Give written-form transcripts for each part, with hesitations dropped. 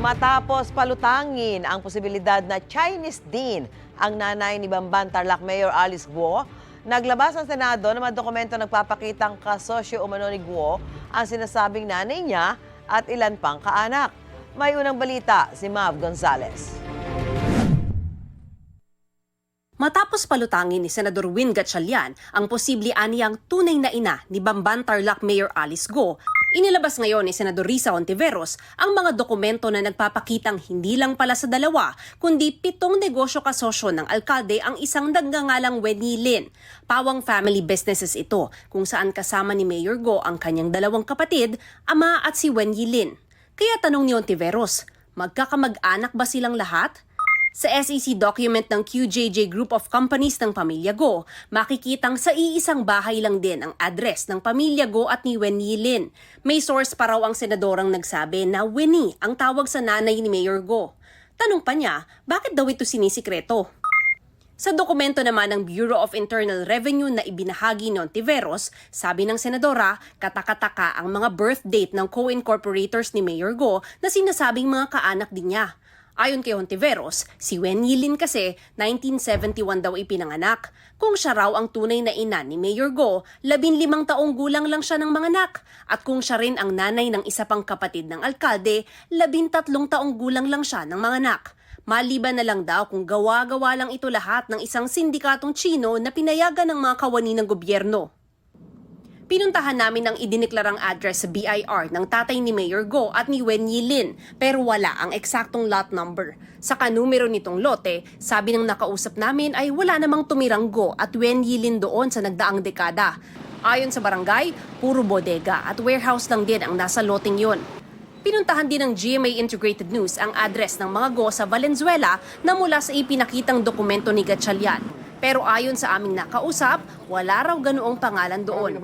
Matapos palutangin ang posibilidad na Chinese din ang nanay ni Bamban Tarlac Mayor Alice Guo, naglabas ang Senado ng mga dokumento nagpapakitang kasosyo umano ni Guo ang sinasabing nanay niya at ilan pang kaanak. May unang balita si Mav Gonzalez. Matapos palutangin ni Senador Win Gatchalian ang posible aniyang tunay na ina ni Bamban Tarlac Mayor Alice Guo, inilabas ngayon ni Senador Risa Hontiveros ang mga dokumento na nagpapakitang hindi lang pala sa dalawa, kundi 7 negosyo kasosyo ng alkalde ang isang nagngangalang Wenyi Lin. Pawang family businesses ito, kung saan kasama ni Mayor Guo ang kanyang 2 kapatid, ama at si Wenyi Lin. Kaya tanong ni Hontiveros, magkakamag-anak ba silang lahat? Sa SEC document ng QJJ Group of Companies ng Pamilya Guo, makikitang sa iisang bahay lang din ang address ng Pamilya Guo at ni Wenyi Lin. May source pa raw ang senadorang nagsabi na Wenyi ang tawag sa nanay ni Mayor Guo. Tanong pa niya, bakit daw ito sinisikreto? Sa dokumento naman ng Bureau of Internal Revenue na ibinahagi ni Hontiveros, sabi ng senadora, katakataka ang mga birth date ng co-incorporators ni Mayor Guo na sinasabing mga kaanak din niya. Ayon kay Hontiveros, si Wenyi Lin kasi 1971 daw ipinanganak. Kung siya raw ang tunay na ina ni Mayor Guo, 15 taong gulang lang siya ng mga anak. At kung siya rin ang nanay ng isa pang kapatid ng alkalde, 13 taong gulang lang siya ng mga anak. Maliban na lang daw kung gawa-gawa lang ito lahat ng isang sindikatong Chino na pinayagan ng mga kawani ng gobyerno. Pinuntahan namin ang idineklarang address sa BIR ng tatay ni Mayor Guo at ni Wenyi Lin, pero wala ang eksaktong lot number. Sa kanumero nitong lote, sabi ng nakausap namin ay wala namang tumirang Guo at Wenyi Lin doon sa nagdaang dekada. Ayon sa barangay, puro bodega at warehouse lang din ang nasa loteng yon. Pinuntahan din ng GMA Integrated News ang address ng mga Guo sa Valenzuela na mula sa ipinakitang dokumento ni Gatchalian. Pero ayon sa aming nakausap, wala raw ganoong pangalan doon.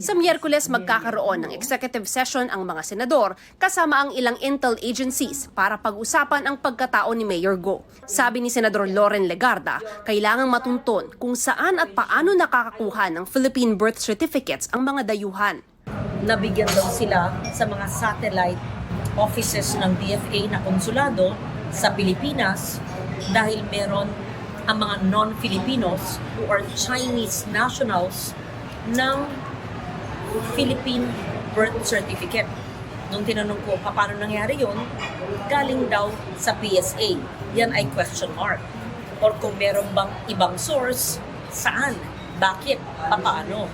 Sa Miyerkules magkakaroon ng executive session ang mga senador kasama ang ilang intel agencies para pag-usapan ang pagkatao ni Mayor Guo. Sabi ni Senador Loren Legarda, kailangang matunton kung saan at paano nakakakuha ng Philippine birth certificates ang mga dayuhan. Nabigyan daw sila sa mga satellite offices ng DFA na konsulado sa Pilipinas dahil meron ang mga non-Filipinos who are Chinese nationals ng Philippine birth certificate. Nung tinanong ko, paano nangyari yun? Galing daw sa PSA. Yan ay question mark. Or kung meron bang ibang source, saan? Bakit? Paano?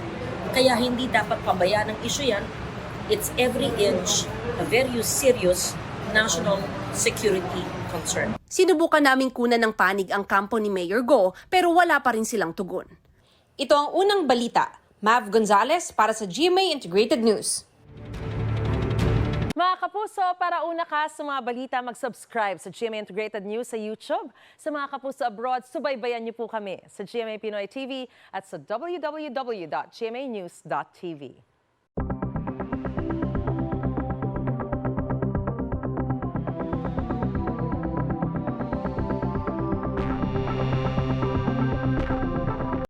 Kaya hindi dapat pabayaan ng issue yan. It's every inch a very serious national security concern. Sinubukan naming kunan ng panig ang kampo ni Mayor Guo pero wala pa rin silang tugon. Ito ang unang balita. Mav Gonzalez para sa GMA Integrated News. Mga kapuso, para una ka sa mga balita, mag-subscribe sa GMA Integrated News sa YouTube. Sa mga kapuso abroad, subaybayan niyo po kami sa GMA Pinoy TV at sa www.gmanews.tv.